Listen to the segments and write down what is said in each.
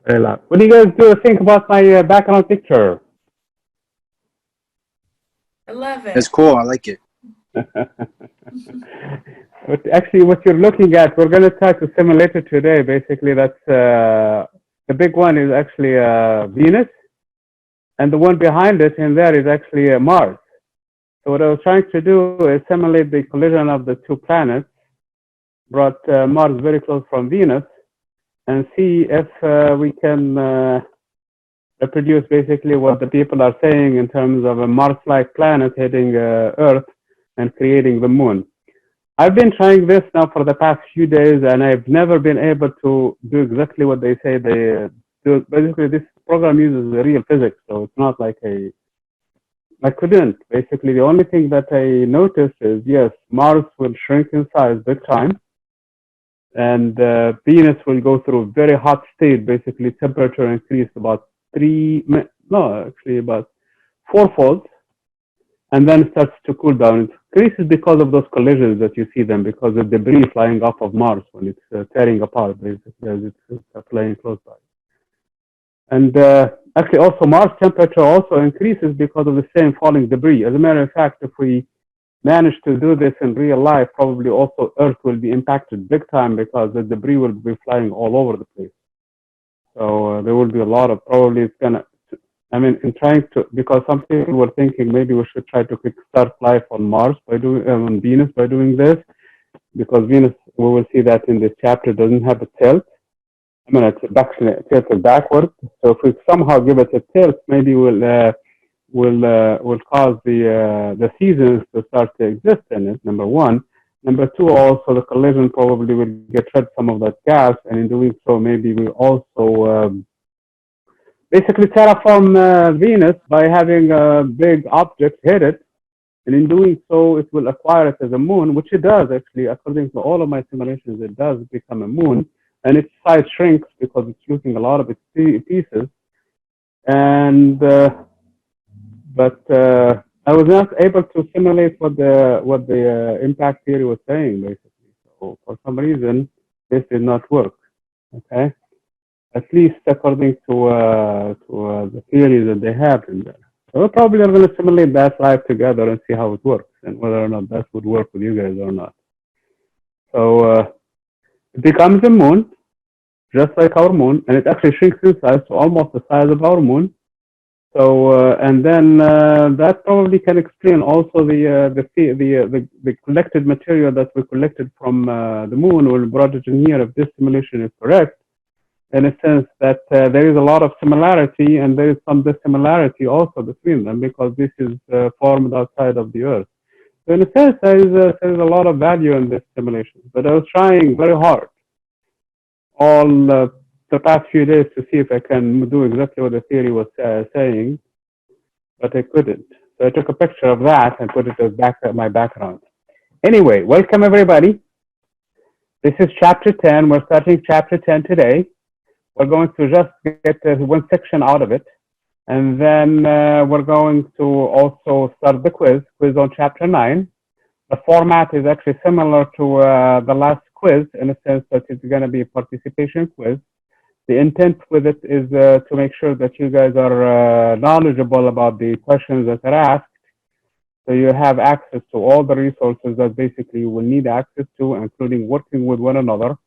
Very loud. What do you guys think about my background picture? I love it. It's cool. I like it. Actually, what you're looking at, we're going to try to simulate it today. Basically, that's the big one is actually Venus, and the one behind it in there is actually Mars. So what I was trying to do is simulate the collision of the two planets, brought Mars very close from Venus, and see if we can reproduce basically what the people are saying in terms of a Mars-like planet hitting Earth and creating the moon. I've been trying this now for the past few days, and I've never been able to do exactly what they say they do. Basically, this program uses the real physics, so it's not like I couldn't. Basically, the only thing that I noticed is, yes, Mars will shrink in size big time, and Venus will go through a very hot state. Basically, temperature increase about about fourfold, and then starts to cool down. It increases because of those collisions that you see them, because of debris flying off of Mars when it's tearing apart, basically, as it's flying close by. And actually, also Mars temperature also increases because of the same falling debris. As a matter of fact, if we manage to do this in real life, probably also Earth will be impacted big time because the debris will be flying all over the place. So there will be a lot of, probably it's gonna, I mean, in trying to, because some people were thinking maybe we should try to kickstart life on Mars by doing, on Venus by doing this, because Venus, we will see that in this chapter, doesn't have a tilt. I mean, it's actually tilted backward. So if we somehow give it a tilt, maybe we'll cause the seasons to start to exist in it, number one. Number two, also the collision probably will get rid of some of that gas, and in doing so, maybe we also basically terraform Venus by having a big object hit it, and in doing so, it will acquire it as a moon, which it does actually, according to all of my simulations, it does become a moon, and its size shrinks because it's losing a lot of its pieces. And but I was not able to simulate what the impact theory was saying, basically. So for some reason, this did not work. Okay, at least according to the theory that they have in there. So we're probably going to simulate that live together and see how it works and whether or not that would work with you guys or not. So it becomes a moon, just like our moon, and it actually shrinks in size to almost the size of our moon. So and then that probably can explain also the collected material that we collected from the moon. We brought it in here if this simulation is correct, in a sense that there is a lot of similarity and there is some dissimilarity also between them because this is formed outside of the Earth. So in a sense, there is a lot of value in this simulation. But I was trying very hard all the past few days to see if I can do exactly what the theory was saying, but I couldn't. So I took a picture of that and put it as my background. Anyway, welcome everybody. This is chapter 10. We're starting chapter 10 today. We're going to just get one section out of it. And then we're going to also start the quiz on chapter 9. The format is actually similar to the last quiz in a sense that it's going to be a participation quiz. The intent with it is to make sure that you guys are knowledgeable about the questions that are asked. So you have access to all the resources that basically you will need access to, including working with one another. Let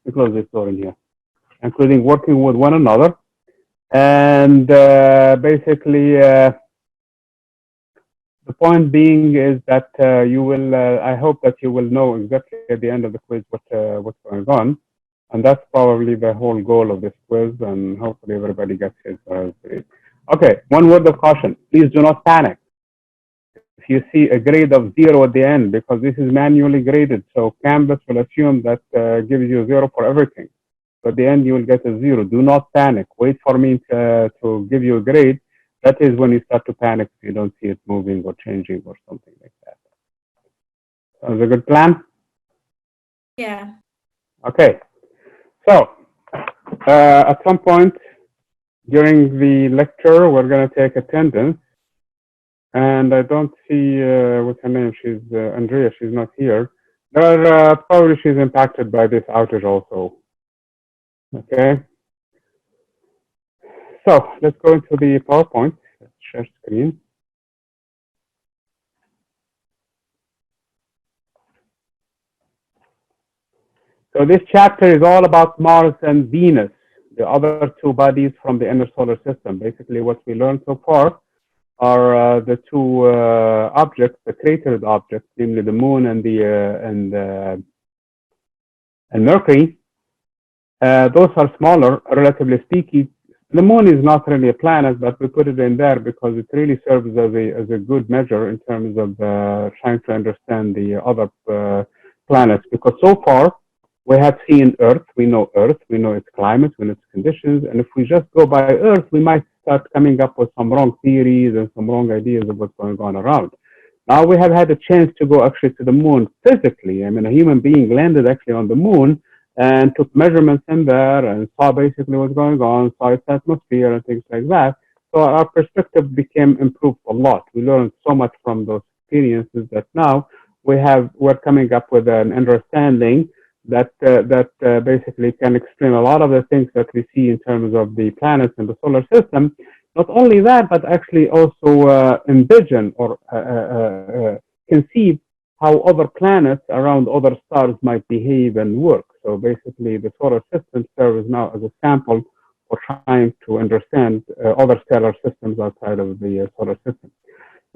me close this door in here. Including working with one another. And basically, the point being is that you will, I hope that you will know exactly at the end of the quiz what's going on. And that's probably the whole goal of this quiz, and hopefully everybody gets his grade. Okay, one word of caution. Please do not panic if you see a grade of 0 at the end, because this is manually graded. So Canvas will assume that gives you 0 for everything. So at the end, you will get a 0. Do not panic. Wait for me to give you a grade. That is when you start to panic if you don't see it moving or changing or something like that. Sounds a good plan? Yeah. Okay. So, at some point during the lecture, we're going to take attendance. And I don't see, what's her name? She's Andrea. She's not here. Probably she's impacted by this outage also. Okay. So let's go into the PowerPoint. Let's share screen. So this chapter is all about Mars and Venus, the other two bodies from the inner solar system. Basically, what we learned so far are the two objects, the cratered objects, namely the Moon and Mercury. Those are smaller, relatively speaking. The Moon is not really a planet, but we put it in there because it really serves as a good measure in terms of trying to understand the other planets. Because so far, we have seen Earth, we know its climate, we know its conditions, and if we just go by Earth, we might start coming up with some wrong theories and some wrong ideas of what's going on around. Now we have had a chance to go actually to the Moon physically. I mean, a human being landed actually on the Moon and took measurements in there and saw basically what's going on, saw its atmosphere and things like that. So our perspective became improved a lot. We learned so much from those experiences that now we're coming up with an understanding that basically can explain a lot of the things that we see in terms of the planets in the solar system. Not only that, but actually also envision or conceive how other planets around other stars might behave and work. So basically, the solar system serves now as a sample for trying to understand other stellar systems outside of the solar system.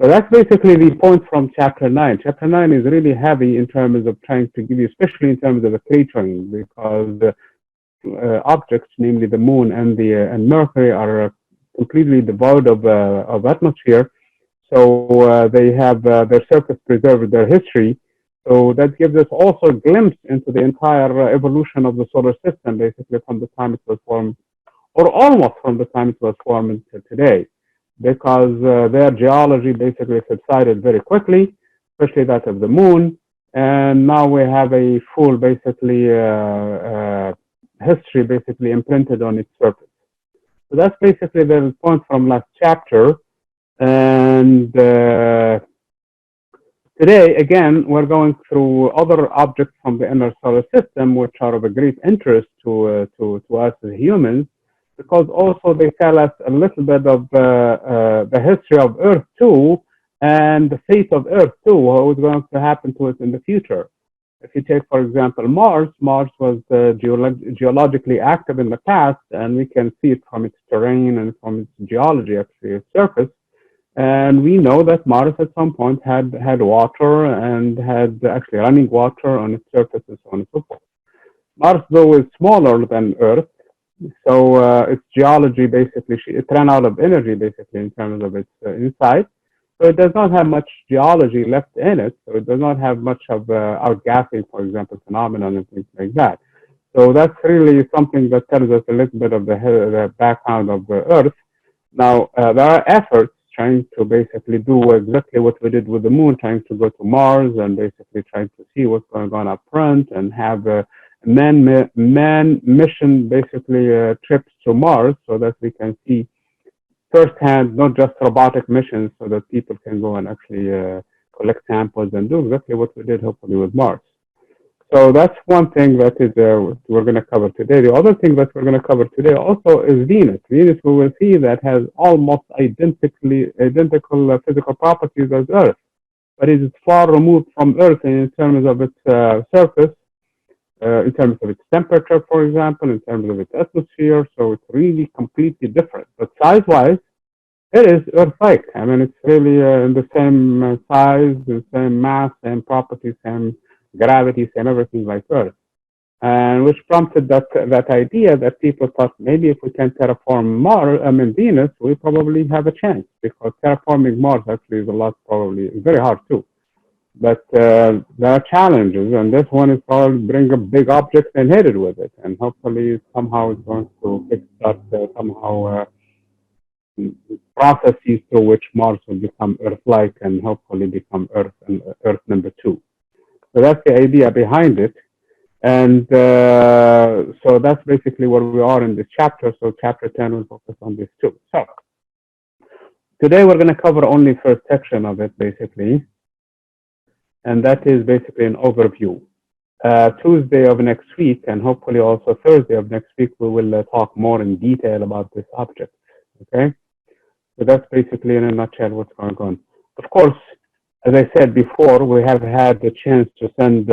So that's basically the point from Chapter 9. Chapter 9 is really heavy in terms of trying to give you, especially in terms of the cratering, because objects, namely the Moon and Mercury, are completely devoid of atmosphere. So they have their surface preserved their history. So that gives us also a glimpse into the entire evolution of the solar system, basically from the time it was formed, or almost from the time it was formed to today, because their geology basically subsided very quickly, especially that of the Moon. And now we have a full basically history basically imprinted on its surface. So that's basically the point from last chapter. And today, again, we're going through other objects from the inner solar system, which are of a great interest to us as humans, because also they tell us a little bit of the history of Earth too, and the fate of Earth too, what is going to happen to us in the future. If you take, for example, Mars was geologically active in the past, and we can see it from its terrain and from its geology, actually, its surface. And we know that Mars at some point had water and had actually running water on its surface and so on and so forth. Mars, though, is smaller than Earth, so its geology basically, it ran out of energy basically in terms of its inside. So it does not have much geology left in it. So it does not have much of outgassing, for example, phenomenon and things like that. So that's really something that tells us a little bit of the background of the Earth. Now, there are efforts trying to basically do exactly what we did with the Moon, trying to go to Mars and basically trying to see what's going on up front and have man mission basically trips to Mars so that we can see firsthand, not just robotic missions, so that people can go and actually collect samples and do exactly what we did, hopefully, with Mars. So that's one thing that is we're going to cover today. The other thing that we're going to cover today also is Venus. Venus, we will see that has almost identical physical properties as Earth, but it is far removed from Earth in terms of its surface, in terms of its temperature, for example, in terms of its atmosphere. So it's really completely different. But size-wise, it is Earth-like. I mean, it's really in the same size, the same mass, same properties, same gravity, same everything like Earth. And which prompted that idea that people thought maybe if we can terraform Venus, we probably have a chance, because terraforming Mars actually is probably very hard too. But there are challenges, and this one is probably bring a big object and hit it with it, and hopefully somehow it's going to kickstart somehow processes through which Mars will become Earth-like and hopefully become Earth number 2. So that's the idea behind it, and so that's basically where we are in this chapter. So chapter 10 will focus on this too. So today we're going to cover only first section of it, basically. And that is basically an overview. Tuesday of next week, and hopefully also Thursday of next week, we will talk more in detail about this object. Okay, so that's basically in a nutshell what's going on. Of course, as I said before, we have had the chance to send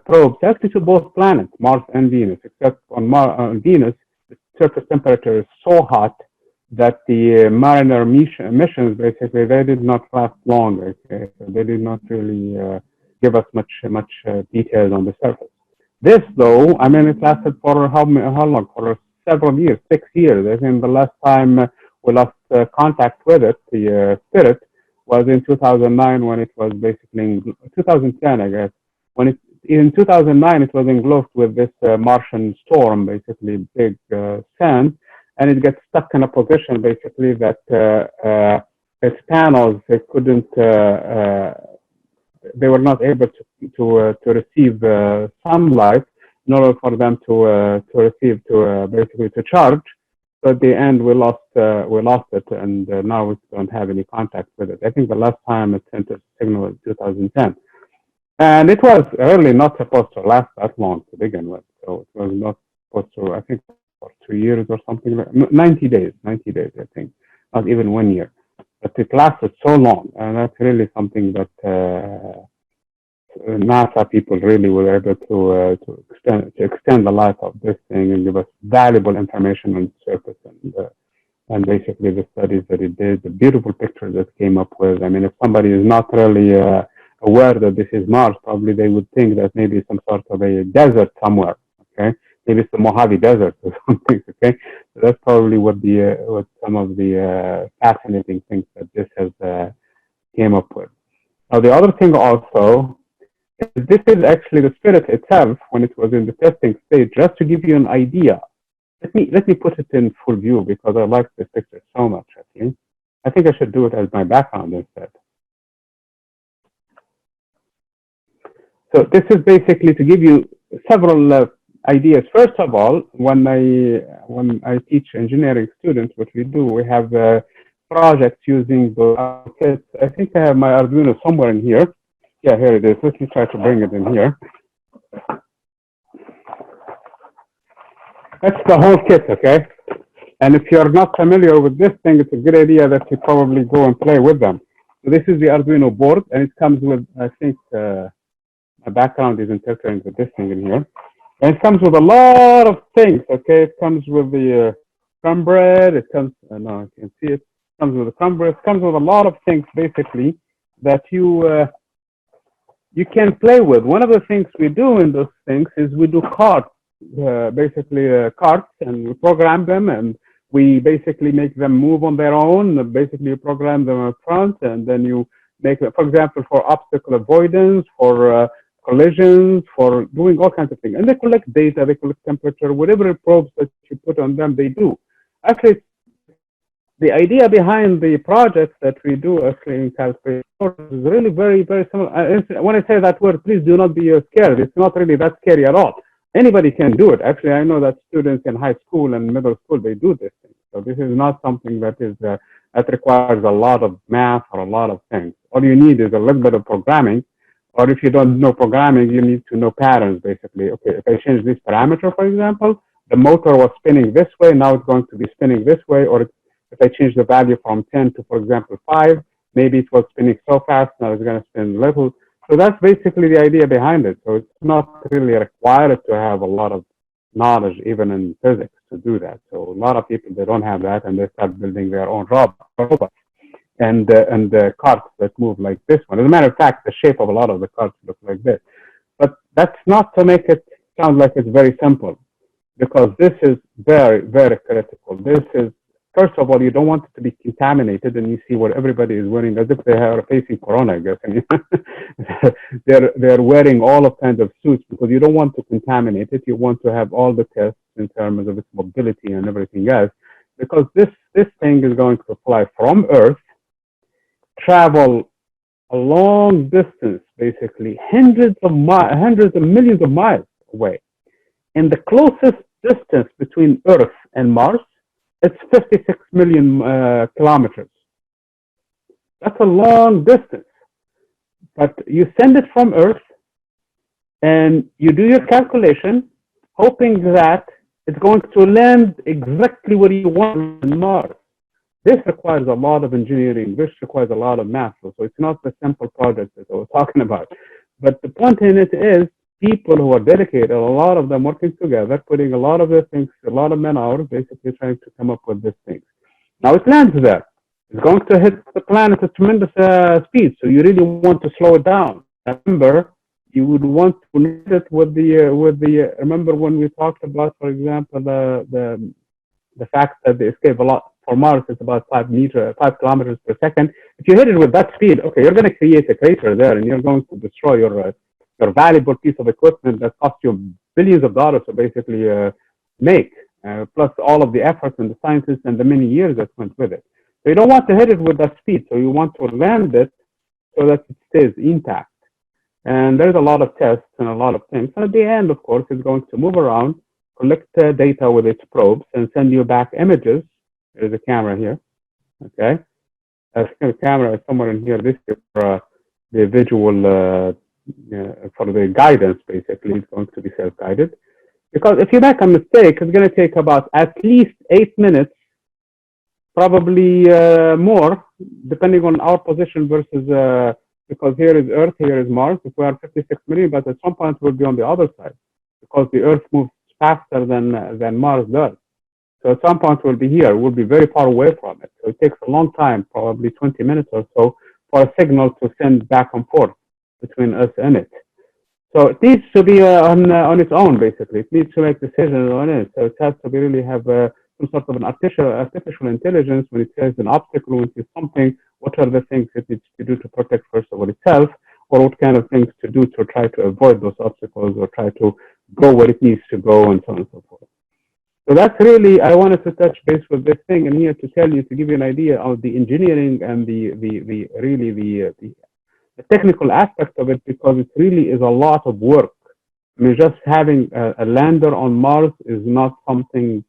probes actually to both planets, Mars and Venus, except on Venus, the surface temperature is so hot that the Mariner missions, basically, they did not last long. Okay? So they did not really give us much details on the surface. This, though, I mean, it lasted for how long? For several years, 6 years. I think the last time we lost contact with it, the Spirit, was in 2009 when it was basically, 2010, I guess. When it, in 2009, it was engulfed with this Martian storm, basically big sand, and it gets stuck in a position, basically, that its panels, they couldn't, they were not able to receive sunlight in order for them to receive, basically to charge. So at the end, we lost it, and now we don't have any contact with it. I think the last time it sent a signal was 2010, and it was really not supposed to last that long to begin with. So it was not supposed to. I think for 2 years or something like 90 days. 90 days, I think, not even 1 year. But it lasted so long, and that's really something that NASA people really were able to extend the life of this thing and give us valuable information on the surface and basically the studies that it did, the beautiful pictures that came up with. I mean, if somebody is not really aware that this is Mars, probably they would think that maybe some sort of a desert somewhere. Okay, maybe it's the Mojave Desert or something. Okay, so that's probably what some of the fascinating things that this has came up with. Now, the other thing also is this is actually the Spirit itself when it was in the testing stage. Just to give you an idea, let me put it in full view because I like this picture so much. Actually, I think I should do it as my background instead. So this is basically to give you several ideas. First of all, when I teach engineering students, what we do, we have projects using the kits. I think I have my Arduino somewhere in here. Yeah, here it is. Let me try to bring it in here. That's the whole kit, okay? And if you're not familiar with this thing, it's a good idea that you probably go and play with them. So this is the Arduino board, and it comes with, I think, my background is interfering with this thing in here. And it comes with a lot of things, okay? It comes with the crumb bread. It comes, no, I can see it. It comes with the crumb bread. It comes with a lot of things, basically, that you can play with. One of the things we do in those things is we do carts, basically carts, and we program them, and we basically make them move on their own. Basically, you program them up front, and then you make, for example, for obstacle avoidance, for collisions, for doing all kinds of things. And they collect data, they collect temperature, whatever probes that you put on them, they do. Actually, the idea behind the projects that we do actually in calculation is really very, very similar. When I say that word, please do not be scared. It's not really that scary at all. Anybody can do it. Actually, I know that students in high school and middle school, they do this thing. So this is not something that is that requires a lot of math or a lot of things. All you need is a little bit of programming. Or if you don't know programming, you need to know patterns, basically. Okay, if I change this parameter, for example, the motor was spinning this way, now it's going to be spinning this way. Or if I change the value from 10 to, for example, 5, maybe it was spinning so fast, now it's going to spin little. So that's basically the idea behind it. So it's not really required to have a lot of knowledge, even in physics, to do that. So a lot of people, they don't have that, and they start building their own robots and carts that move like this one. As a matter of fact, the shape of a lot of the carts look like this. But that's not to make it sound like it's very simple, because this is very, very critical. This is, first of all, you don't want it to be contaminated, and you see what everybody is wearing as if they are facing corona, I guess. I mean, they're wearing all of kinds of suits because you don't want to contaminate it. You want to have all the tests in terms of its mobility and everything else, because this thing is going to fly from Earth, travel a long distance, basically hundreds of millions of miles away. And the closest distance between Earth and Mars, it's 56 million kilometers. That's a long distance. But you send it from Earth, and you do your calculation, hoping that it's going to land exactly where you want on Mars. This requires a lot of engineering. This requires a lot of math. So it's not the simple project that I was talking about. But the point in it is people who are dedicated, a lot of them working together, putting a lot of their things, a lot of man hours, basically trying to come up with these things. Now it lands there. It's going to hit the planet at tremendous speed. So you really want to slow it down. Remember, you would want to hit it with the. Remember when we talked about, for example, the fact that the escape velocity for Mars is about 5 kilometers per second. If you hit it with that speed, okay, you're going to create a crater there, and you're going to destroy your valuable piece of equipment that cost you billions of dollars to basically make, plus all of the efforts and the scientists and the many years that went with it. So you don't want to hit it with that speed. So you want to land it so that it stays intact. And there's a lot of tests and a lot of things. And at the end, of course, it's going to move around, collect data with its probes, and send you back images. There's a camera here, okay? The camera is somewhere in here. This is for the visual, for the guidance, basically. It's going to be self-guided. Because if you make a mistake, it's going to take about at least 8 minutes, probably more, depending on our position versus, because here is Earth, here is Mars. If we are 56 million, but at some point we'll be on the other side, because the Earth moves faster than Mars does. So at some point we'll be here. We'll be very far away from it. So it takes a long time, probably 20 minutes or so, for a signal to send back and forth between us and it. So it needs to be on its own, basically. It needs to make decisions on it. So it has to be really have some sort of an artificial intelligence when it says an obstacle, when it says something. What are the things it needs to do to protect, first of all, itself, or what kind of things to do to try to avoid those obstacles or try to go where it needs to go, and so on and so forth. So that's really, I wanted to touch base with this thing and here to tell you, to give you an idea of the engineering and the technical aspect of it, because it really is a lot of work. I mean, just having a lander on Mars is not something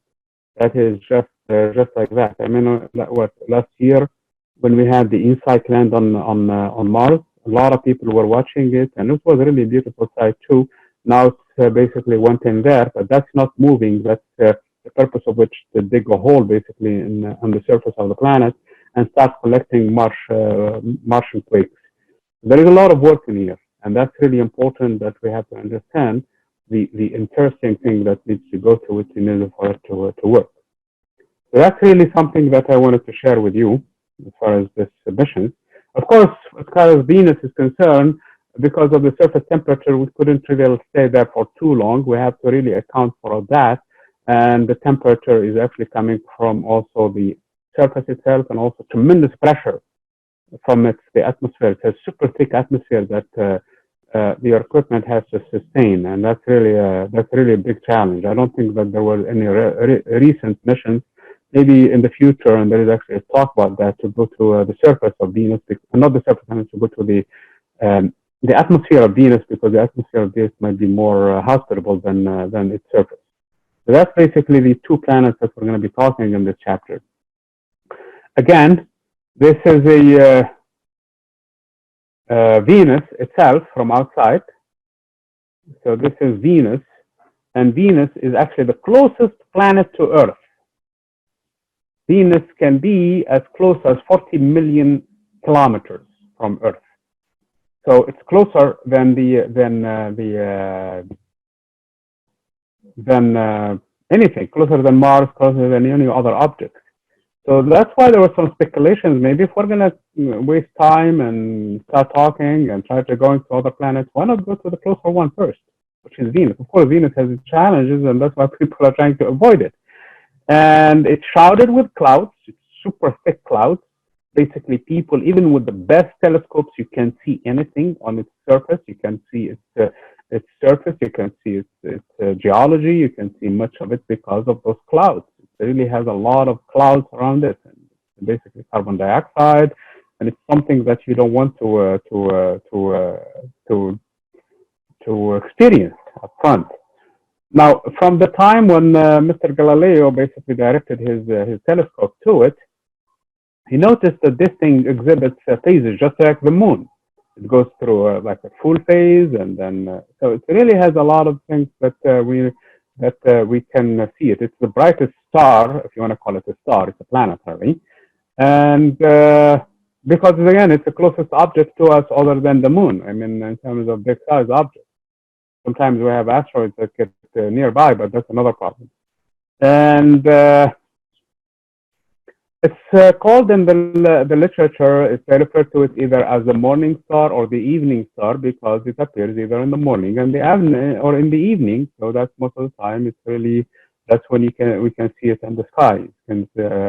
that is just like that. I mean, last year when we had the InSight land on Mars, a lot of people were watching it, and it was really a beautiful sight too. Now it's basically went in there, but that's not moving. That's the purpose of which to dig a hole basically on the surface of the planet and start collecting Martian quakes. There is a lot of work in here, and that's really important that we have to understand the interesting thing that needs to go through it in order for it to work. So that's really something that I wanted to share with you as far as this mission. Of course, as far as Venus is concerned, because of the surface temperature, we couldn't really stay there for too long. We have to really account for that. And the temperature is actually coming from also the surface itself and also tremendous pressure from the atmosphere. It's a super thick atmosphere that your equipment has to sustain, and that's really a big challenge. I don't think that there were any recent missions, maybe in the future, and there is actually a talk about that, to go to the surface of Venus, not the surface, to go to the atmosphere of Venus, because the atmosphere of Venus might be more hospitable than its surface. So that's basically the two planets that we're going to be talking in this chapter. Again, this is a Venus itself from outside. So this is Venus, and Venus is actually the closest planet to Earth. Venus can be as close as 40 million kilometers from Earth. So it's closer than anything, closer than Mars, closer than any other object. So that's why there were some speculations. Maybe if we're going to waste time and start talking and try to go into other planets, why not go to the closer one first, which is Venus? Of course, Venus has its challenges, and that's why people are trying to avoid it. And it's shrouded with clouds. It's super thick clouds. Basically, people, even with the best telescopes, you can't see anything on its surface. You can see its surface. You can see its geology. You can see much of it because of those clouds. It really has a lot of clouds around it, and basically carbon dioxide. And it's something that you don't want to experience up front. Now, from the time when Mr. Galileo basically directed his telescope to it, he noticed that this thing exhibits phases just like the moon. It goes through like a full phase, and then so it really has a lot of things that that we can see it. It's the brightest star, if you want to call it a star. It's a planetary. And because, again, it's the closest object to us other than the moon. I mean, in terms of big size objects. Sometimes we have asteroids that get nearby, but that's another problem. And it's called in the literature, they refer to it either as the morning star or the evening star because it appears either in the morning and the evening or in the evening. So that's most of the time. It's really, that's when we can see it in the sky. And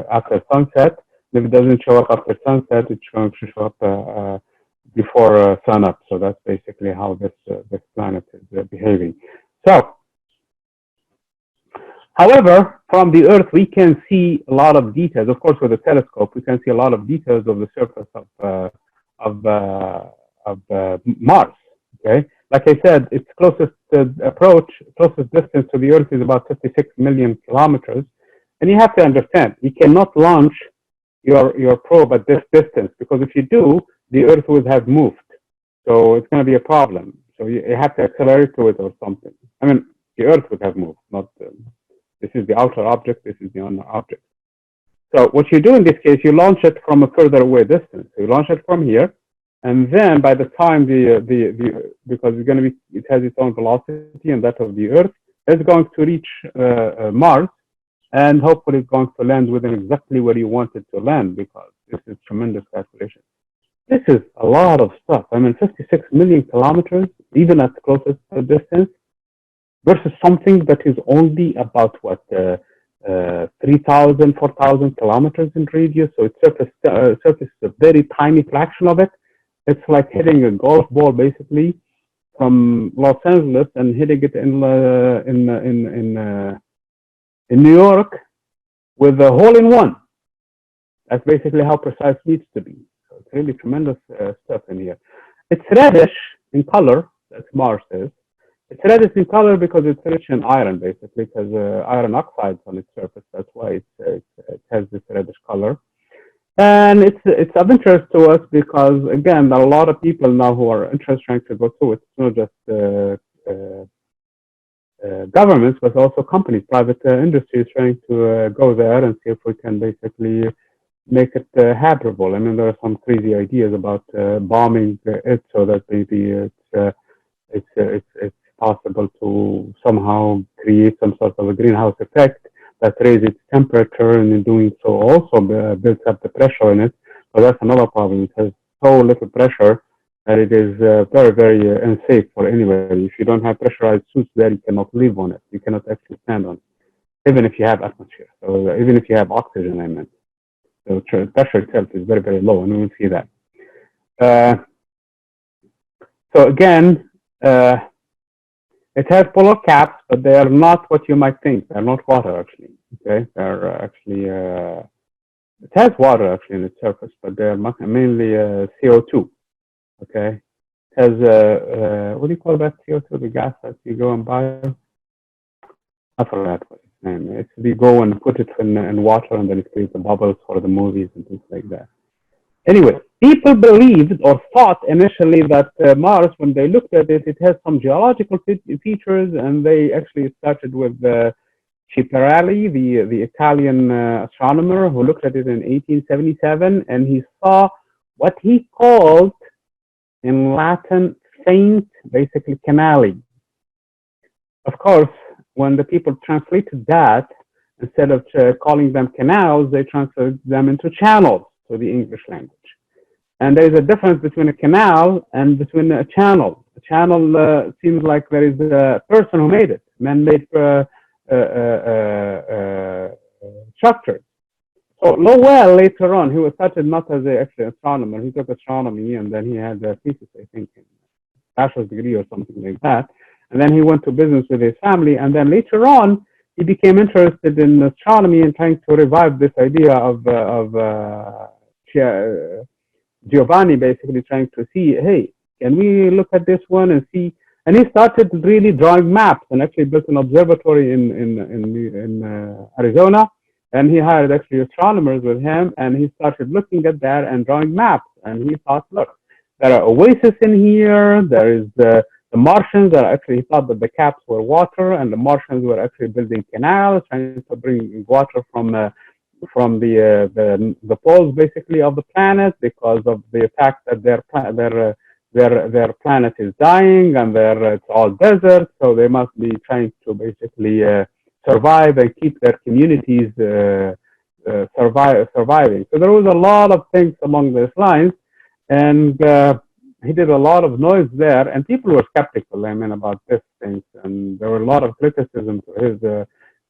after sunset, if it doesn't show up after sunset, it's going to show up before sunup. So that's basically how this planet is behaving. So, however, from the Earth, we can see a lot of details. Of course, with a telescope, we can see a lot of details of the surface of Mars. Okay, like I said, its closest closest distance to the Earth is about 56 million kilometers. And you have to understand, you cannot launch your probe at this distance because if you do, the Earth would have moved. So it's going to be a problem. So you have to accelerate to it or something. I mean, the Earth would have moved, not this is the outer object, this is the inner object. So what you do in this case, you launch it from a further away distance. So you launch it from here, and then by the time because it's going to be, it has its own velocity and that of the Earth, it's going to reach Mars, and hopefully it's going to land within exactly where you want it to land because this is tremendous calculation. This is a lot of stuff. I mean, 56 million kilometers, even at the closest distance, versus something that is only about what 3,000, 4,000 kilometers in radius. So its surface is a very tiny fraction of it. It's like hitting a golf ball basically from Los Angeles and hitting it in New York with a hole in one. That's basically how precise it needs to be. So it's really tremendous stuff in here. It's reddish in color, as Mars is. It's reddish in color because it's rich in iron, basically, because iron oxides on its surface. That's why it has this reddish color. And it's of interest to us because, again, there are a lot of people now who are interested trying to go through it. It's not just governments, but also companies, private industries trying to go there and see if we can basically make it habitable. I mean, there are some crazy ideas about bombing it so that maybe it's possible to somehow create some sort of a greenhouse effect that raises its temperature, and in doing so also builds up the pressure in it. So that's another problem. It has so little pressure that it is very, very unsafe for anybody. If you don't have pressurized suits there, you cannot live on it. You cannot actually stand on it, even if you have atmosphere. So even if you have oxygen, I meant. So pressure itself is very, very low, and we will see that. So again, it has polar caps, but they are not what you might think. They're not water, actually. Okay, they're actually it has water actually in its surface, but they're mainly CO2. Okay, it has what do you call that CO2? The gas that you go and buy? I forgot what its name. It's you go and put it in water, and then it creates the bubbles for the movies and things like that. Anyway, people believed or thought initially that Mars, when they looked at it, it has some geological features, and they actually started with Schiaparelli, the Italian astronomer, who looked at it in 1877, and he saw what he called in Latin faint, basically canali. Of course, when the people translated that, instead of calling them canals, they translated them into channels to the English language. And there is a difference between a canal and between a channel. A channel seems like there is a person who made it, man-made structure. So Lowell later on, he was started not as an actually astronomer. He took astronomy, and then he had a thesis, I think, bachelor's degree or something like that. And then he went to business with his family, and then later on, he became interested in astronomy and trying to revive this idea of Giovanni, basically trying to see, hey, can we look at this one and see? And he started really drawing maps and actually built an observatory in Arizona. And he hired actually astronomers with him, and he started looking at that and drawing maps. And he thought, look, there are oases in here. There is The Martians are actually, he thought that the caps were water, and the Martians were actually building canals, trying to bring water from the poles basically of the planet because of the fact that their planet is dying and it's all desert, so they must be trying to basically survive and keep their communities surviving. So there was a lot of things along these lines, and he did a lot of noise there, and people were skeptical, I mean, about these things, and there were a lot of criticism to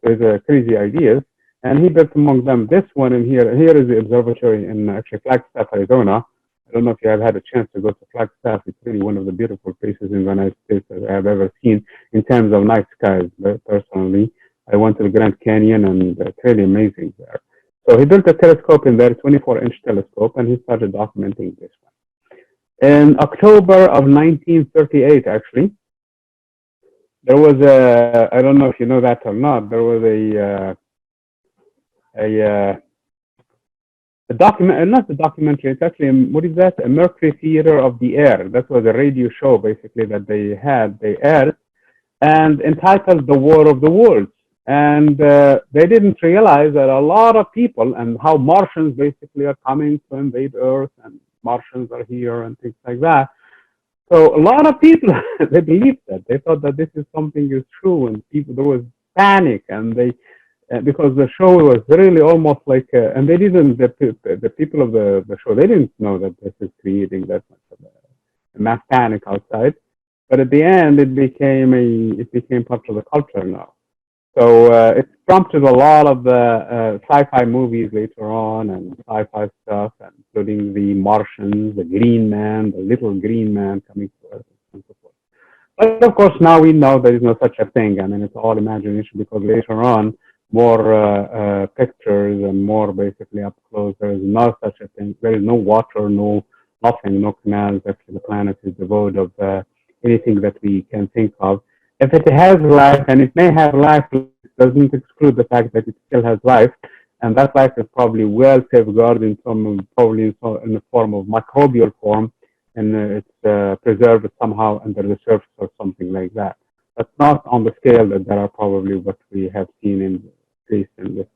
his crazy ideas. And he built among them this one in here. Here is the observatory in actually Flagstaff, Arizona. I don't know if you have had a chance to go to Flagstaff. It's really one of the beautiful places in the United States that I have ever seen in terms of night skies. But personally, I went to the Grand Canyon, and it's really amazing there. So he built a telescope in there, 24-inch telescope, and he started documenting this one. In October of 1938, actually, there was I don't know if you know that or not, there was a document, not a documentary, it's actually, what is that? A Mercury Theater of the Air. That was a radio show, basically, that they aired, and entitled The War of the Worlds. And they didn't realize that a lot of people, and how Martians basically are coming to invade Earth, and Martians are here, and things like that. So a lot of people, they believed that. They thought that this is something is true, and there was panic, and because the show was really almost like, and they didn't, the people of the show, they didn't know that this is creating that much of a mass panic outside. But at the end, it became part of the culture now. So it prompted a lot of the sci-fi movies later on, and sci-fi stuff, including the Martians, the Green Man, the little Green Man coming to Earth, and so forth. But of course, now we know there is no such a thing. I mean, it's all imagination, because later on, more pictures and more basically up close, there is no such a thing. There is no water, nothing, no canals. Actually, the planet is devoid of anything that we can think of. If it has life, and it may have life, it doesn't exclude the fact that it still has life, and that life is probably well safeguarded probably in the form of microbial form, and it's preserved somehow under the surface or something like that. But not on the scale that there are probably what we have seen in this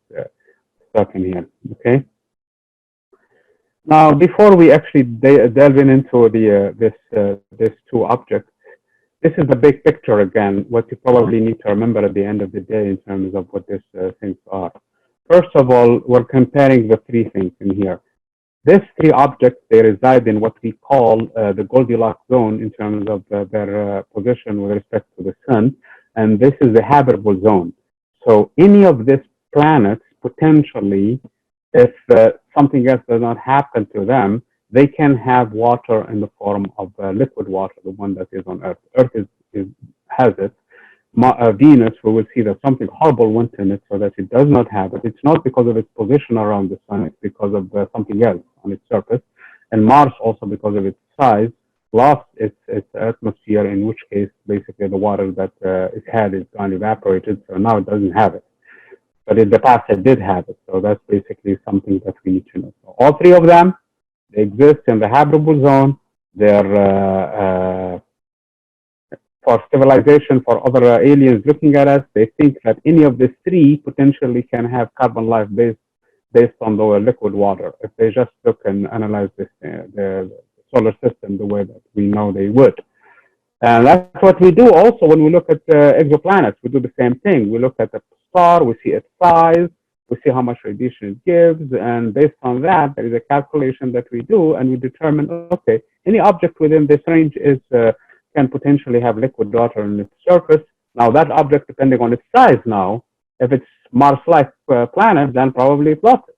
stuff in here. Okay. Now, before we actually delve into this two objects, this is the big picture again, what you probably need to remember at the end of the day in terms of what these things are. First of all, we're comparing the three things in here. These three objects, they reside in what we call the Goldilocks zone in terms of their position with respect to the sun, and this is the habitable zone. So any of these planets, potentially, if something else does not happen to them, they can have water in the form of liquid water, the one that is on Earth. Earth has it. Venus, we will see that something horrible went in it so that it does not have it. It's not because of its position around the sun, it's because of something else on its surface. And Mars also because of its size, lost its atmosphere, in which case basically the water that it had is gone evaporated, so now it doesn't have it. But in the past it did have it, so that's basically something that we need to know. So all three of them, they exist in the habitable zone. They're for civilization, for other aliens looking at us, they think that any of these three potentially can have carbon life based on the liquid water. If they just look and analyze the solar system the way that we know they would. And that's what we do also when we look at exoplanets. We do the same thing. We look at the star, we see its size, we see how much radiation it gives, and based on that, there is a calculation that we do, and we determine, okay, any object within this range can potentially have liquid water on its surface. Now, that object, depending on its size now, if it's Mars-like planet, then probably it's lost it.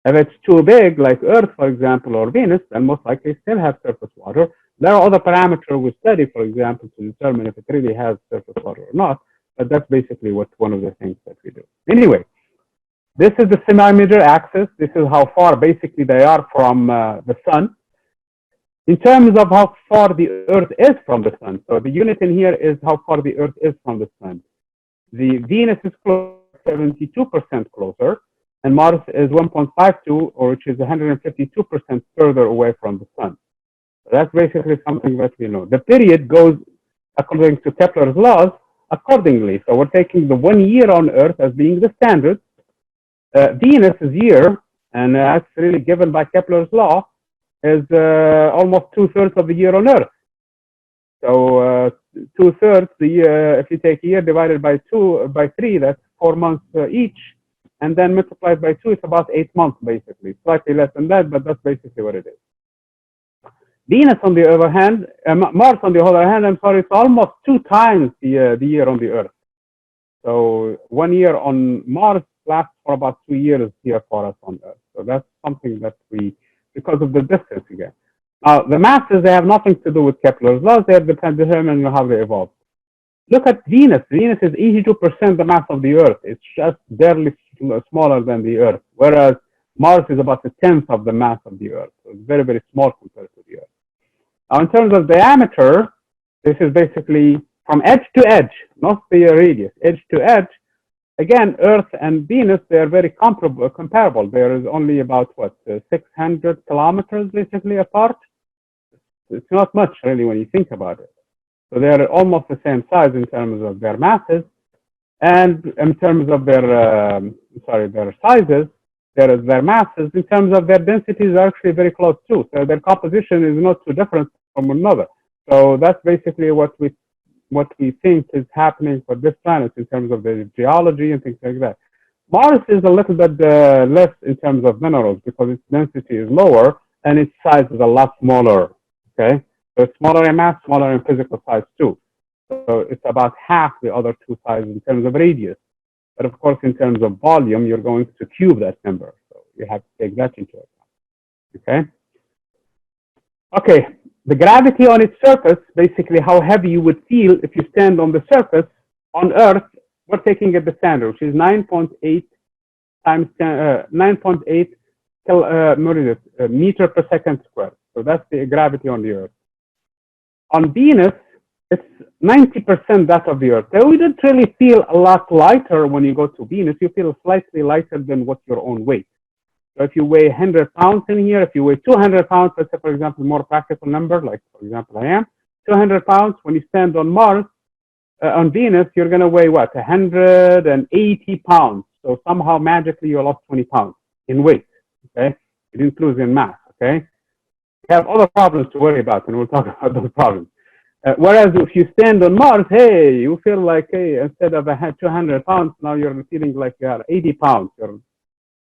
If it's too big, like Earth, for example, or Venus, then most likely still have surface water. There are other parameters we study, for example, to determine if it really has surface water or not, but that's basically one of the things that we do. Anyway, this is the semimeter axis. This is how far basically they are from the sun. In terms of how far the Earth is from the sun, so the unit in here is how far the Earth is from the sun. The Venus is close, 72% closer, and Mars is 1.52, or which is 152% further away from the sun. So that's basically something that we know. The period goes according to Kepler's laws accordingly. So we're taking the 1 year on Earth as being the standard. Venus's year, and that's really given by Kepler's law, is almost 2/3 of the year on Earth. So 2/3 the year, if you take a year divided by 3, that's 4 months each, and then multiplied by 2, it's about 8 months basically. Slightly less than that, but that's basically what it is. Venus, on the other hand, Mars, on the other hand, I'm sorry, it's almost 2 times the year on the Earth. So 1 year on Mars lasts for about 2 years here for us on Earth. So that's something that we, because of the distance again. Now, the masses, they have nothing to do with Kepler's laws. They determine how they evolve. Look at Venus. Venus is 82% the mass of the Earth. It's just barely smaller than the Earth, whereas Mars is about 1/10 of the mass of the Earth. So it's very, very small compared to the Earth. Now, in terms of diameter, this is basically from edge to edge, not the radius, edge to edge. Again, Earth and Venus, they are very comparable. There is only about, 600 kilometers basically apart. It's not much really when you think about it. So they're almost the same size in terms of their masses, and in terms of their their sizes, their masses, in terms of their densities, are actually very close too. So their composition is not too different from one another. So that's basically what we think is happening for this planet in terms of the geology and things like that. Mars is a little bit less in terms of minerals because its density is lower and its size is a lot smaller. Okay, so it's smaller in mass, smaller in physical size too. So it's about half the other 2 sizes in terms of radius. But of course, in terms of volume, you're going to cube that number. So you have to take that into account. Okay. Okay. The gravity on its surface, basically how heavy you would feel if you stand on the surface on Earth, we're taking it the standard, which is 9.8 times 9.8 meter per second squared. So that's the gravity on the Earth. On Venus, it's 90% that of the Earth. So we don't really feel a lot lighter when you go to Venus. You feel slightly lighter than what's your own weight. So if you weigh 100 pounds in here, if you weigh 200 pounds, let's say, for example, more practical number, like, for example, I am, 200 pounds, when you stand on Mars, on Venus, you're going to weigh what? 180 pounds. So somehow, magically, you lost 20 pounds in weight, okay? You didn't lose in mass, okay? You have other problems to worry about, and we'll talk about those problems. Whereas if you stand on Mars, hey, you feel like, hey, instead of 200 pounds, now you're feeling like you are 80 pounds. You're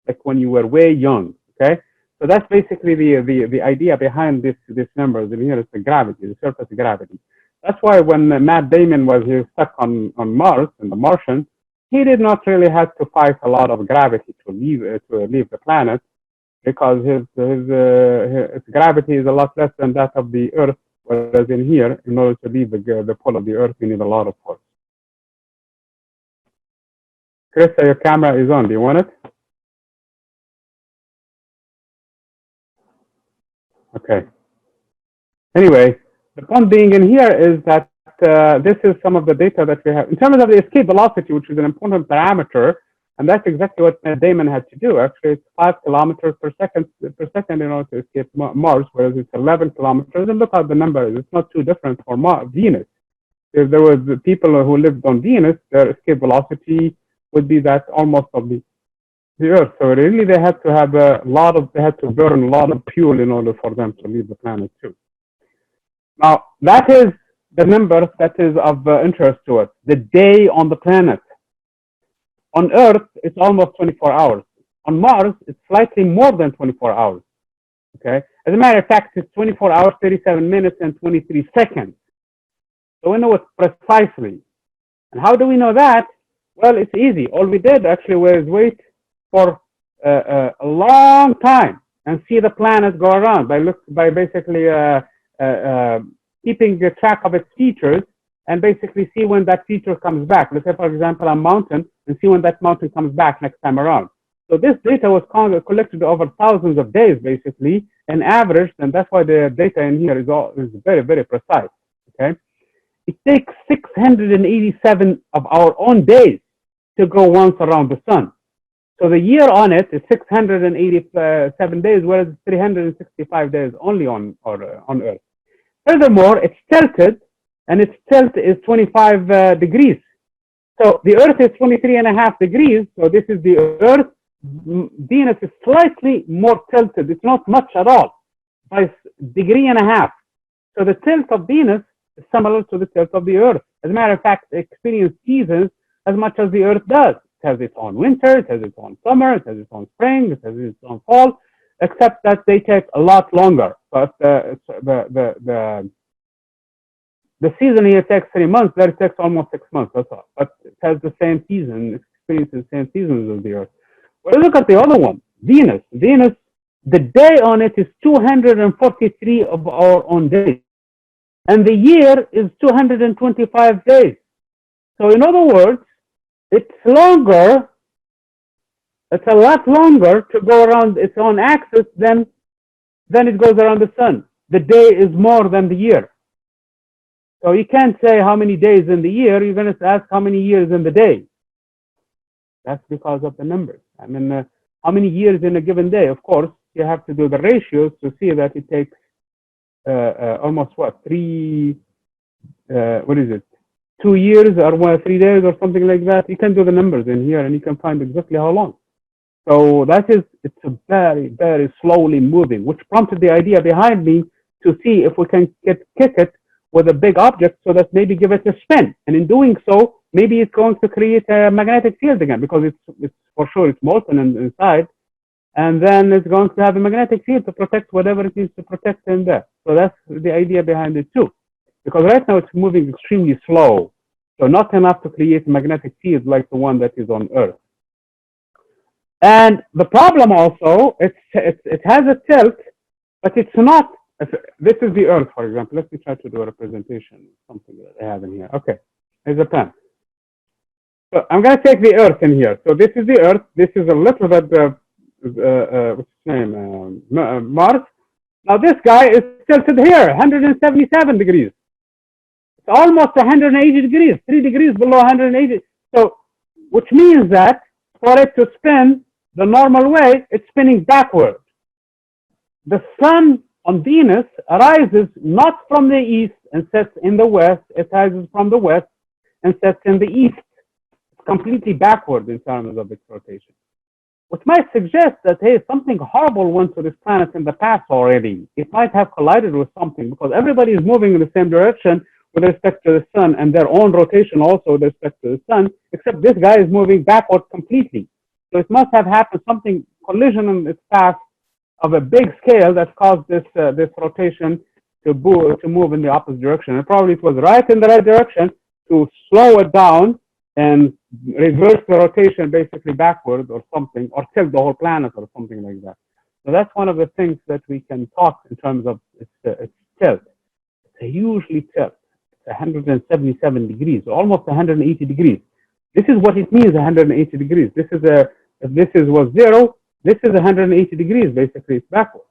like when you were way young, okay? So that's basically the idea behind this numbers. And here is the gravity, the surface gravity. That's why when Matt Damon was stuck on Mars, in The Martian, he did not really have to fight a lot of gravity to leave the planet, because his gravity is a lot less than that of the Earth. Whereas in here, in order to leave the pull of the Earth, you need a lot of force. Krista, your camera is on. Do you want it? Okay. Anyway, the point being in here is that this is some of the data that we have. In terms of the escape velocity, which is an important parameter, and that's exactly what Matt Damon had to do. Actually, it's 5 kilometers per second in order to escape Mars, whereas it's 11 kilometers. And look how the number is. It's not too different for Venus. If there were people who lived on Venus, their escape velocity would be that almost of the Earth. So really, they had to have they had to burn a lot of fuel in order for them to leave the planet too. Now, that is the number that is of interest to us. The day on the planet. On Earth, it's almost 24 hours. On Mars, it's slightly more than 24 hours. Okay? As a matter of fact, it's 24 hours, 37 minutes, and 23 seconds. So we know it precisely. And how do we know that? Well, it's easy. All we did actually was wait for a long time and see the planet go around by basically keeping track of its features, and basically see when that feature comes back. Let's say, for example, a mountain, and see when that mountain comes back next time around. So this data was collected over thousands of days, basically, and averaged, and that's why the data in here is very, very precise. Okay, it takes 687 of our own days to go once around the sun. So the year on it is 687 days, whereas 365 days only on Earth. Furthermore, it's tilted, and its tilt is 25 degrees. So the Earth is 23.5 degrees. So this is the Earth. Venus is slightly more tilted. It's not much at all, by a degree and a half. So the tilt of Venus is similar to the tilt of the Earth. As a matter of fact, it experiences seasons as much as the Earth does. It has its own winter, it has its own summer, it has its own spring, it has its own fall, except that they take a lot longer. But the season here takes 3 months, there it takes almost 6 months, that's all. But it has the same season, it experiences the same seasons as the Earth. Well, look at the other one, Venus. Venus, the day on it is 243 of our own days. And the year is 225 days. So in other words, it's longer, it's a lot longer to go around its own axis than it goes around the sun. The day is more than the year. So you can't say how many days in the year, you're going to ask how many years in the day. That's because of the numbers. I mean, how many years in a given day? Of course, you have to do the ratios to see that it takes almost what, 2 years or 3 days or something like that. You can do the numbers in here and you can find exactly how long. So it's a very, very slowly moving, which prompted the idea behind me to see if we can kick it with a big object so that maybe give it a spin. And in doing so, maybe it's going to create a magnetic field again, because it's for sure it's molten inside. And then it's going to have a magnetic field to protect whatever it needs to protect in there. So that's the idea behind it too. Because right now it's moving extremely slow. So not enough to create a magnetic field like the one that is on Earth. And the problem also, it has a tilt, but it's not, this is the Earth, for example. Let me try to do a representation, something that I have in here. Okay, here's a pen. So I'm going to take the Earth in here. So this is the Earth. This is a little bit, what's his name, Mars. Now this guy is tilted here, 177 degrees. It's almost 180 degrees, 3 degrees below 180. So, which means that for it to spin the normal way, it's spinning backward. The sun on Venus arises not from the east and sets in the west. It rises from the west and sets in the east. It's completely backward in terms of its rotation, which might suggest that, hey, something horrible went to this planet in the past already. It might have collided with something, because everybody is moving in the same direction with respect to the sun, and their own rotation also with respect to the sun, except this guy is moving backward completely. So it must have happened something, collision in its path of a big scale that caused this rotation to move in the opposite direction. And probably it was right in the right direction to slow it down and reverse the rotation basically backward or something, or tilt the whole planet or something like that. So that's one of the things that we can talk in terms of its tilt. It's a hugely tilt. It's 177 degrees, almost 180 degrees. This is what it means, 180 degrees. This is if this was 0, this is 180 degrees, basically it's backward.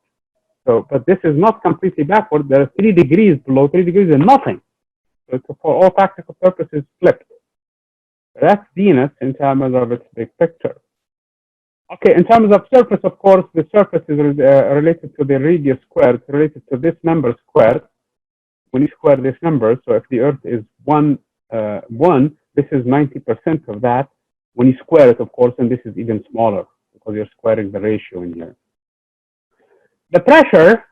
So, but this is not completely backward. There are 3 degrees below, 3 degrees and nothing. So it's for all practical purposes flipped. That's Venus in terms of its big picture. Okay, in terms of surface, of course, the surface is related to the radius squared. It's related to this number squared. When you square this number, so if the Earth is 1, this is 90% of that. When you square it, of course, and this is even smaller because you're squaring the ratio in here. The pressure,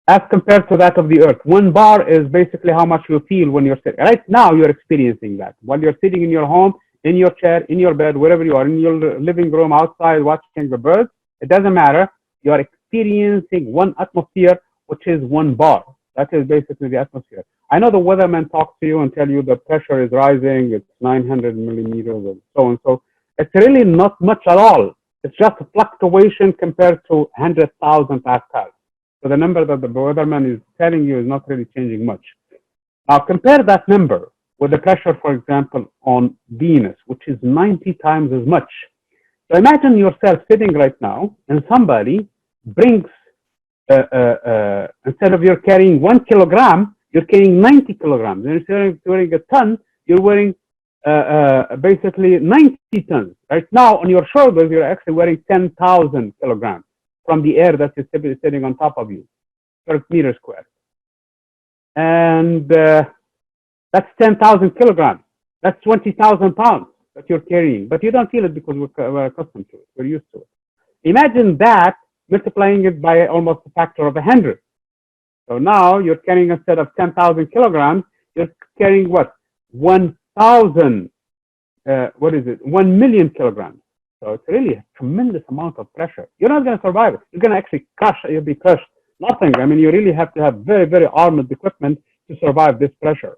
as compared to that of the Earth, 1 bar is basically how much you feel when you're sitting. Right now, you're experiencing that. While you're sitting in your home, in your chair, in your bed, wherever you are, in your living room, outside, watching the birds, it doesn't matter. You are experiencing 1 atmosphere, which is 1 bar. That is basically the atmosphere. I know the weathermen talk to you and tell you the pressure is rising, it's 900 millimeters and so on. So it's really not much at all. It's just a fluctuation compared to 100,000 pascals. So the number that the weatherman is telling you is not really changing much. Now compare that number with the pressure, for example, on Venus, which is 90 times as much. So imagine yourself sitting right now and somebody brings, instead of you're carrying 1 kilogram, you're carrying 90 kilograms. And instead of wearing a ton, you're wearing basically 90 tons. Right now on your shoulders, you're actually wearing 10,000 kilograms from the air that is sitting on top of you per meter squared. And That's 10,000 kilograms. That's 20,000 pounds that you're carrying, but you don't feel it because we're accustomed to it. We're used to it. Imagine that multiplying it by almost a factor of 100. So now you're carrying, instead of 10,000 kilograms, you're carrying what? 1,000, what is it? 1 million kilograms. So it's really a tremendous amount of pressure. You're not going to survive it. You're going to actually crush. You'll be crushed. Nothing. I mean, you really have to have very, very armored equipment to survive this pressure.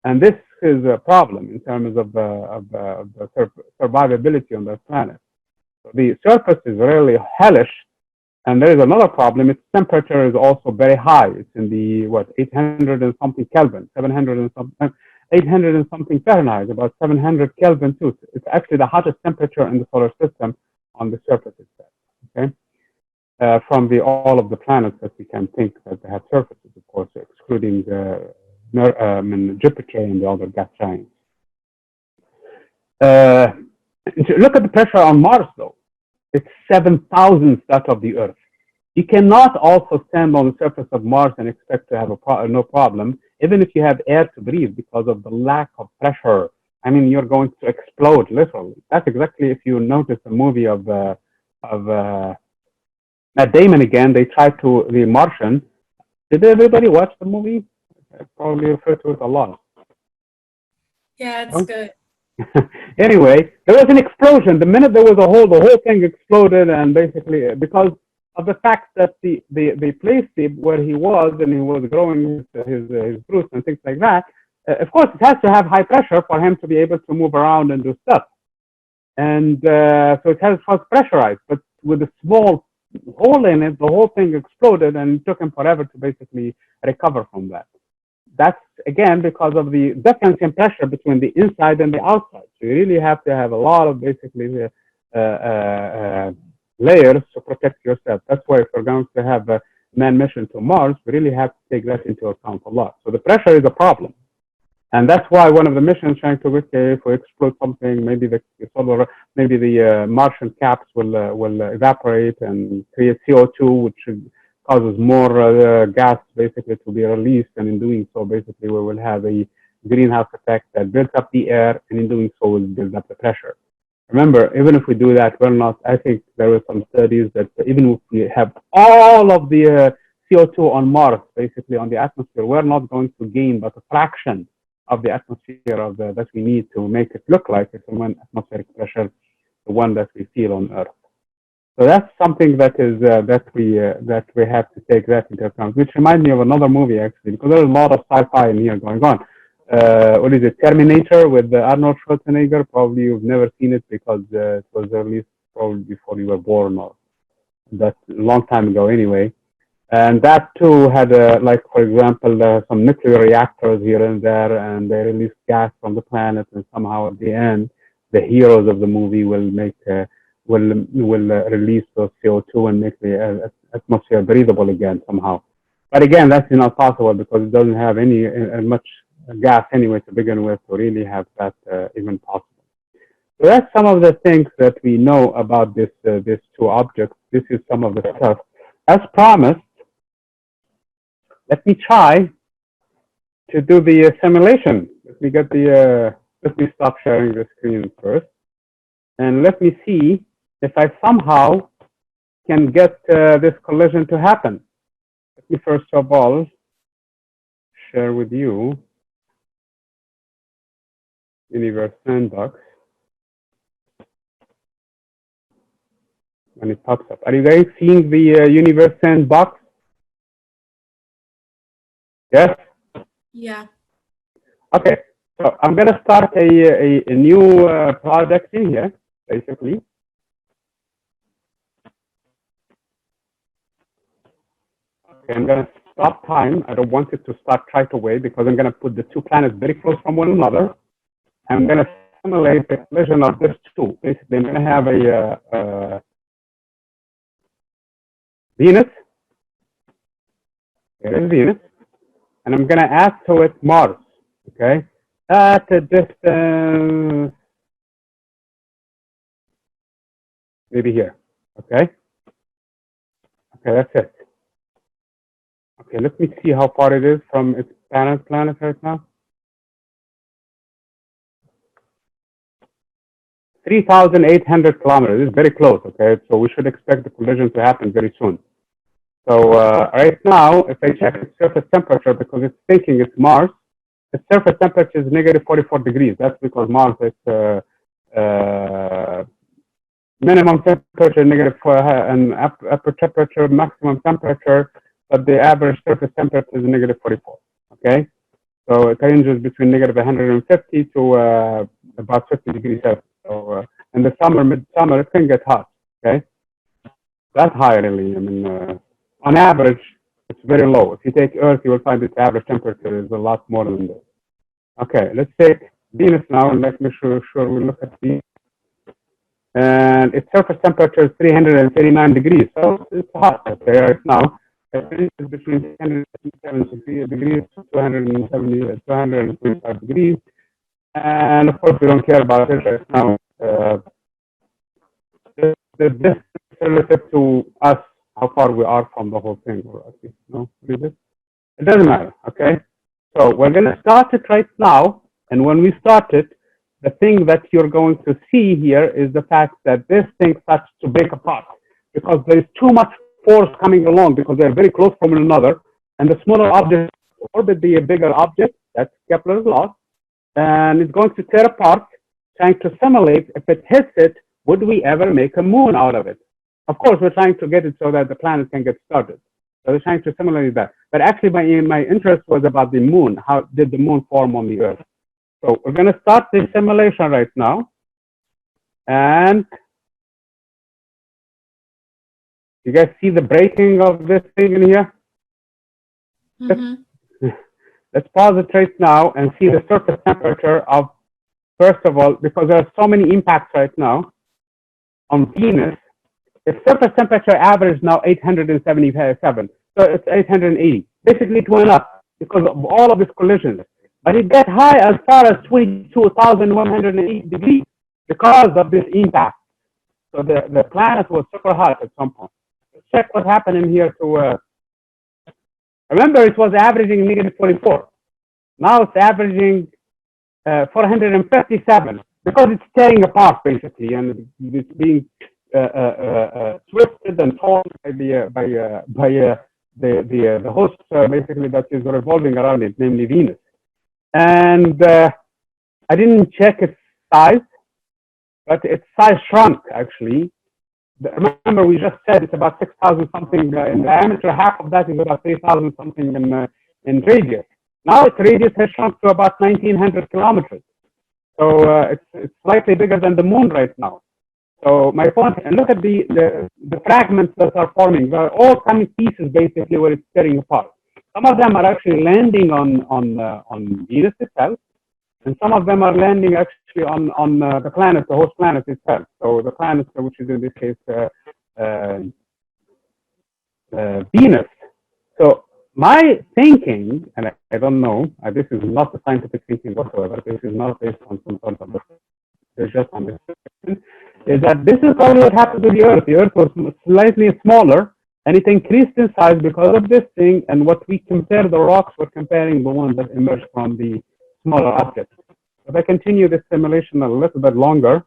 And this is a problem in terms of the survivability on the planet. So the surface is really hellish. And there is another problem. Its temperature is also very high. It's in the, 800 and something Kelvin, 700 and something, 800 and something Fahrenheit, about 700 Kelvin too. It's actually the hottest temperature in the solar system on the surface itself, okay? From all of the planets that we can think that they have surfaces, of course, excluding Jupiter and the other gas giants. Look at the pressure on Mars, though. It's 7,000 that of the Earth. You cannot also stand on the surface of Mars and expect to have no problem, even if you have air to breathe, because of the lack of pressure. I mean, you're going to explode, literally. That's exactly, if you notice the movie of Matt Damon again, they tried to, The Martian. Did everybody watch the movie? I probably refer to it a lot. Yeah, it's good. Anyway, there was an explosion. The minute there was a hole, the whole thing exploded, and basically, because of the fact that they placed him where he was, and he was growing his fruits and things like that, of course, it has to have high pressure for him to be able to move around and do stuff. And so it was pressurized, but with a small hole in it, the whole thing exploded, and it took him forever to basically recover from that. That's, again, because of the difference in pressure between the inside and the outside. So you really have to have a lot of basically layers to protect yourself. That's why if we're going to have a manned mission to Mars, we really have to take that into account a lot. So the pressure is a problem. And that's why one of the missions trying to, okay, if we explode something, maybe the Martian caps will evaporate and create CO2, which causes more gas basically to be released, and in doing so, basically we will have a greenhouse effect that builds up the air, and in doing so will build up the pressure. Remember, even if we do that, we're not, I think there were some studies that even if we have all of the CO2 on Mars, basically on the atmosphere, we're not going to gain but a fraction of the atmosphere of that we need to make it look like it's one atmospheric pressure, the one that we feel on Earth. So that's something that is that we have to take that into account. Which reminds me of another movie, actually, because there's a lot of sci-fi in here going on. What is it? Terminator with Arnold Schwarzenegger. Probably you've never seen it because it was released probably before you were born, or that's a long time ago, anyway. And that too had, like, for example, some nuclear reactors here and there, and they release gas from the planet, and somehow at the end, the heroes of the movie will make will release those CO2 and make the atmosphere breathable again somehow. But again, that's not possible because it doesn't have any much gas anyway to begin with to really have that even possible. So that's some of the things that we know about these two objects. This is some of the stuff. As promised, let me try to do the simulation. Let me stop sharing the screen first, and let me see if I somehow can get this collision to happen. Let me first of all share with you Universe Sandbox. When it pops up. Are you guys seeing the Universe Sandbox? Yes? Yeah. Okay, so I'm going to start a new project in here, basically. Okay, I'm going to stop time. I don't want it to start right away because I'm going to put the two planets very close from one another. I'm going to simulate the collision of these two. Basically, I'm going to have a Venus. Here is Venus. And I'm going to add to it Mars. Okay? At a distance, maybe here. Okay? Okay, that's it. Okay, let me see how far it is from its planet right now. 3,800 kilometers. It's very close, okay? So we should expect the collision to happen very soon. So right now, if I check its surface temperature, because it's thinking it's Mars, its surface temperature is negative 44 degrees. That's because Mars is minimum temperature negative 4 and upper temperature, maximum temperature, but the average surface temperature is negative 44, okay? So it ranges between negative 150 to about 50 degrees Celsius. So in the summer, midsummer, it can get hot, okay? That's high, really. I mean, on average, it's very low. If you take Earth, you will find its average temperature is a lot more than this. Okay, let's take Venus now, and let's make sure we look at Venus. And its surface temperature is 339 degrees, so it's hot okay, right now. It is between 370 degrees to 225 degrees. And of course, we don't care about it right now. This is relative to us, how far we are from the whole thing. No, it doesn't matter, okay? So we're going to start it right now. And when we start it, the thing that you're going to see here is the fact that this thing starts to break apart because there is too much force coming along because they're very close from one another. And the smaller object orbit the bigger object, that's Kepler's law, and it's going to tear apart, trying to simulate if it hits it, would we ever make a moon out of it? Of course, we're trying to get it so that the planet can get started. So we're trying to simulate that. But actually, my interest was about the moon. How did the moon form on the Earth? So we're going to start this simulation right now. And you guys see the breaking of this thing in here? Mm-hmm. Let's pause it right now and see the surface temperature of, first of all, because there are so many impacts right now on Venus. If surface temperature average now 877, so it's 880. Basically, it went up because of all of these collisions. But it got high as far as 22,108 degrees because of this impact. So the planet was super hot at some point. Let's check what happened in here to, remember it was averaging negative 44. Now it's averaging 457 because it's tearing apart basically and it's being twisted and torn by the host basically that is revolving around it, namely Venus. And I didn't check its size, but its size shrunk actually. Remember, we just said it's about 6,000 something in diameter. Half of that is about 3,000 something in radius. Now its radius has shrunk to about 1,900 kilometers. So it's slightly bigger than the moon right now. So my point, and look at the fragments that are forming. They're all coming pieces basically where it's tearing apart. Some of them are actually landing on Venus itself, and some of them are landing actually on the planet, the host planet itself. So the planet, which is in this case Venus. So my thinking, and I don't know, this is not the scientific thinking whatsoever. This is not based on some sort of it's just on this. Is that this is probably what happened to the Earth. The Earth was slightly smaller, and it increased in size because of this thing. And what we compare the rocks, we're comparing the ones that emerged from the smaller objects. If I continue this simulation a little bit longer,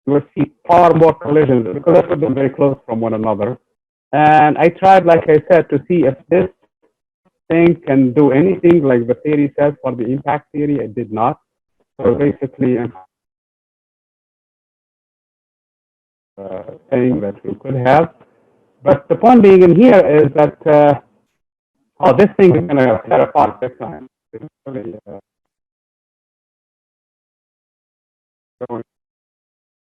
you will see far more collisions because I put them very close from one another. And I tried, like I said, to see if this thing can do anything like the theory says for the impact theory. It did not. So basically, saying that we could have. But the point being in here is that, this thing is going to tear apart next time.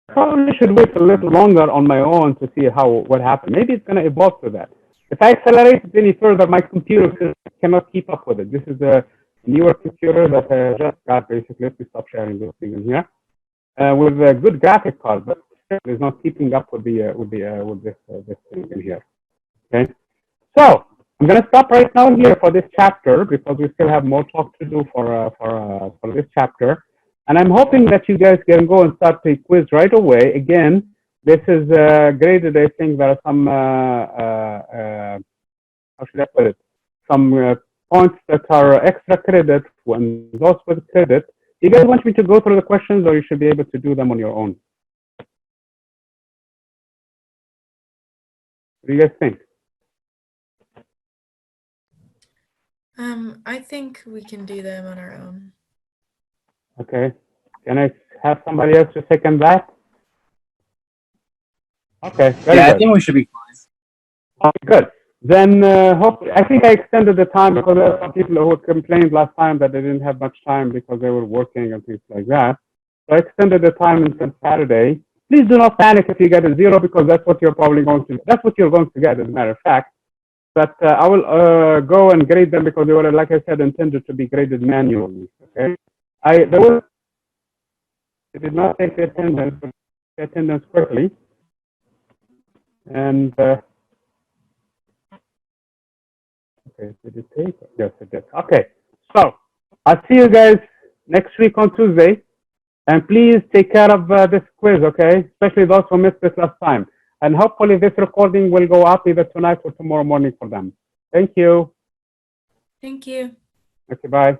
Probably should wait a little longer on my own to see what happened. Maybe it's going to evolve to that. If I accelerate it any further, my computer cannot keep up with it. This is a newer computer that I just got basically. Let me stop sharing this thing in here with a good graphic card, but it's not keeping up with this thing in here. Okay, so I'm going to stop right now here for this chapter because we still have more talk to do for this chapter. And I'm hoping that you guys can go and start the quiz right away. Again, this is graded. I think there are some, how should I put it? Some points that are extra credit when those with credit. You guys want me to go through the questions, or you should be able to do them on your own? What do you guys think? I think we can do them on our own. Okay. Can I have somebody else to second that? Okay, very Yeah, I good. think we should be fine. Okay, good. Then I think I extended the time because there are some people who complained last time that they didn't have much time because they were working and things like that. So I extended the time until Saturday. Please do not panic if you get a 0 because that's what you're probably going to. That's what you're going to get, as a matter of fact. But I will go and grade them because they were, like I said, intended to be graded manually. Okay. I did not take the attendance quickly, and. Okay, did it take? Yes, it did. Okay, so I'll see you guys next week on Tuesday. And please take care of this quiz, okay? Especially those who missed this last time. And hopefully this recording will go up either tonight or tomorrow morning for them. Thank you. Thank you. Okay, bye.